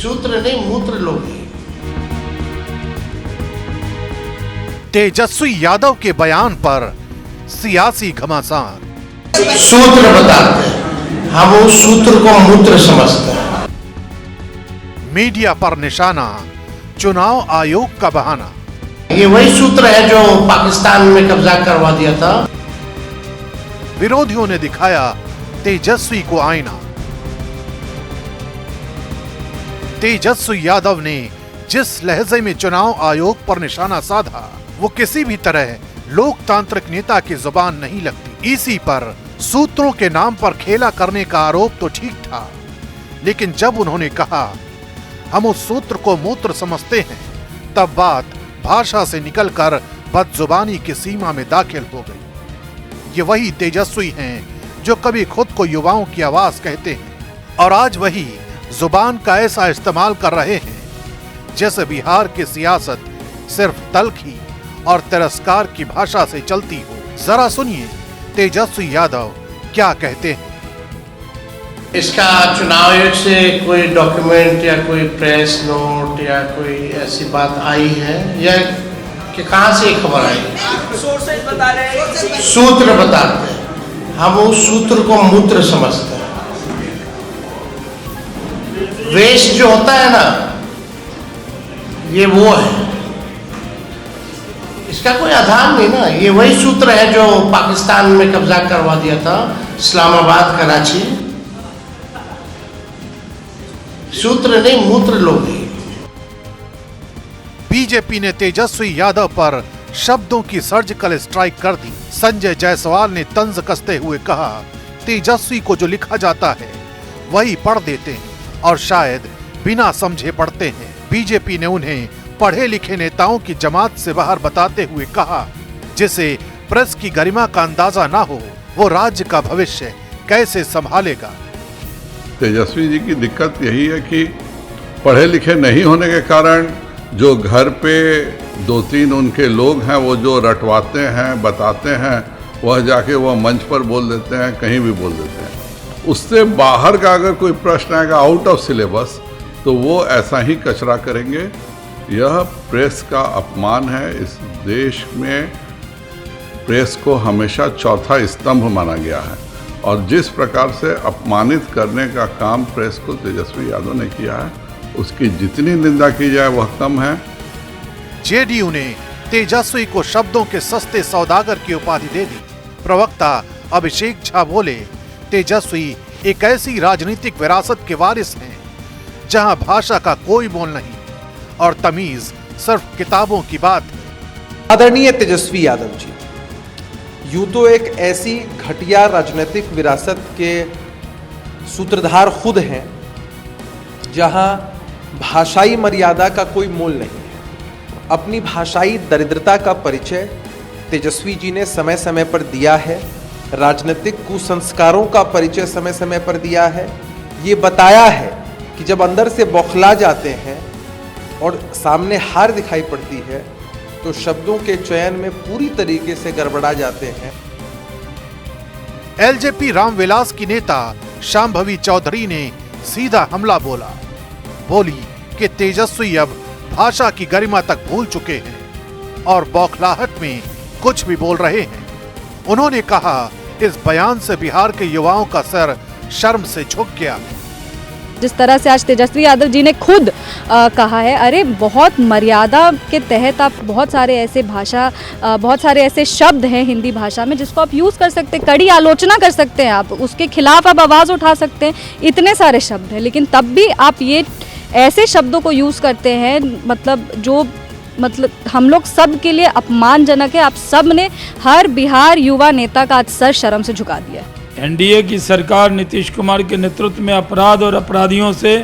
सूत्र नहीं मूत्र लोगे। तेजस्वी यादव के बयान पर सियासी घमासान। सूत्र बताते हैं, हम उस सूत्र को मूत्र समझते हैं। मीडिया पर निशाना, चुनाव आयोग का बहाना। ये वही सूत्र है जो पाकिस्तान में कब्जा करवा दिया था। विरोधियों ने दिखाया तेजस्वी को आईना। तेजस्वी यादव ने जिस लहजे में चुनाव आयोग पर निशाना साधा, वो किसी भी तरह लोकतांत्रिक नेता की जुबान नहीं लगती। इसी पर सूत्रों के नाम पर खेला करने का आरोप तो ठीक था, लेकिन जब उन्होंने कहा हम उस सूत्र को मूत्र समझते हैं, तब बात भाषा से निकलकर बदजुबानी की सीमा में दाखिल हो गई। ये वही तेजस्वी हैं जो कभी खुद को युवाओं की आवाज कहते हैं और आज वही जुबान का ऐसा इस्तेमाल कर रहे हैं जैसे बिहार की सियासत सिर्फ तल्खी और तिरस्कार की भाषा से चलती हो। जरा सुनिए तेजस्वी यादव क्या कहते हैं। इसका चुनाव आयोग से कोई डॉक्यूमेंट या कोई प्रेस नोट या कोई ऐसी बात आई है या कि कहां से खबर आई? सोर्सेज बता रहे हैं, सूत्र बताते हैं, हम उस सूत्र को मूत्र समझते हैं। वेश जो होता है ना, ये वो है, इसका कोई आधार नहीं ना। ये वही सूत्र है जो पाकिस्तान में कब्जा करवा दिया था, इस्लामाबाद, कराची। सूत्र नहीं मूत्र लोगे। बीजेपी ने तेजस्वी यादव पर शब्दों की सर्जिकल स्ट्राइक कर दी। संजय जायसवाल ने तंज कसते हुए कहा, तेजस्वी को जो लिखा जाता है वही पढ़ देते हैं और शायद बिना समझे पढ़ते हैं। बीजेपी ने उन्हें पढ़े लिखे नेताओं की जमात से बाहर बताते हुए कहा, जिसे प्रेस की गरिमा का अंदाजा ना हो, वो राज्य का भविष्य कैसे संभालेगा। तेजस्वी जी की दिक्कत यही है कि पढ़े लिखे नहीं होने के कारण जो घर पे 2-3 उनके लोग हैं, वो जो रटवाते हैं, बताते हैं, वह जाके वह मंच पर बोल देते हैं, कहीं भी बोल देते हैं। उससे बाहर का अगर कोई प्रश्न आएगा आउट ऑफ सिलेबस, तो वो ऐसा ही कचरा करेंगे। यह प्रेस का अपमान है। इस देश में प्रेस को हमेशा चौथा स्तंभ माना गया है और जिस प्रकार से अपमानित करने का काम प्रेस को तेजस्वी यादव ने किया है, उसकी जितनी निंदा की जाए वह कम है। जेडीयू ने तेजस्वी को शब्दों के सस्ते सौदागर की उपाधि दे दी। प्रवक्ता अभिषेक झा बोले, तेजस्वी एक ऐसी राजनीतिक विरासत के वारिस हैं जहां भाषा का कोई मोल नहीं और तमीज सिर्फ किताबों की बात है। आदरणीय तेजस्वी यादव जी, यूं तो एक ऐसी घटिया राजनीतिक विरासत के सूत्रधार खुद हैं जहां भाषाई मर्यादा का कोई मोल नहीं है। अपनी भाषाई दरिद्रता का परिचय तेजस्वी जी ने समय समय पर दिया है। राजनीतिक कुसंस्कारों का परिचय समय समय पर दिया है। ये बताया है कि जब अंदर से बौखला जाते हैं और सामने हार दिखाई पड़ती है तो शब्दों के चयन में पूरी तरीके से गड़बड़ा जाते हैं। एलजेपी रामविलास की नेता शांभवी चौधरी ने सीधा हमला बोला। बोली कि तेजस्वी अब भाषा की गरिमा तक भूल चुके हैं और बौखलाहट में कुछ भी बोल रहे हैं। उन्होंने कहा, इस बयान से बिहार के युवाओं का सर शर्म से झुक गया। जिस तरह से आज तेजस्वी यादव जी ने खुद कहा है, अरे बहुत मर्यादा के तहत आप बहुत सारे ऐसे शब्द हैं हिंदी भाषा में जिसको आप यूज़ कर सकते हैं, कड़ी आलोचना कर सकते हैं, आप उसके खिलाफ आप आवाज़ उठा सकते हैं। इतने सारे शब्द हैं, लेकिन तब भी आप ये ऐसे शब्दों को यूज़ करते हैं जो हम लोग सब के लिए अपमानजनक है। आप सब ने हर बिहार युवा नेता का आज सर शर्म से झुका दिया है। एनडीए की सरकार नीतीश कुमार के नेतृत्व में अपराध और अपराधियों से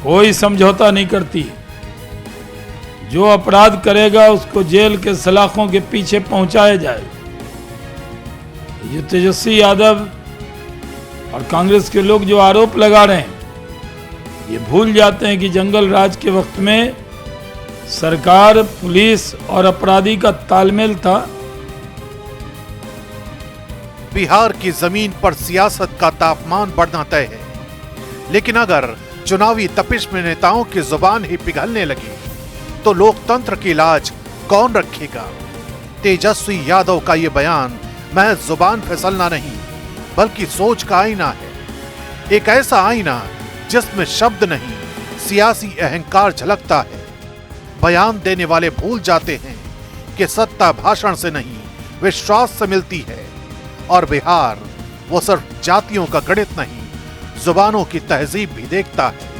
कोई समझौता नहीं करती है। जो अपराध करेगा उसको जेल के सलाखों के पीछे पहुंचाया जाए। ये तेजस्वी यादव और कांग्रेस के लोग जो आरोप लगा रहे हैं, ये भूल जाते हैं कि जंगल राज के वक्त में सरकार, पुलिस और अपराधी का तालमेल था। बिहार की जमीन पर सियासत का तापमान बढ़ना तय है, लेकिन अगर चुनावी तपिश में नेताओं की जुबान ही पिघलने लगी तो लोकतंत्र की लाज कौन रखेगा। तेजस्वी यादव का ये बयान महज जुबान फिसलना नहीं बल्कि सोच का आईना है। एक ऐसा आईना जिसमें शब्द नहीं सियासी अहंकार झलकता है। बयान देने वाले भूल जाते हैं कि सत्ता भाषण से नहीं विश्वास से मिलती है और बिहार वो सिर्फ जातियों का गणित नहीं जुबानों की तहजीब भी देखता है।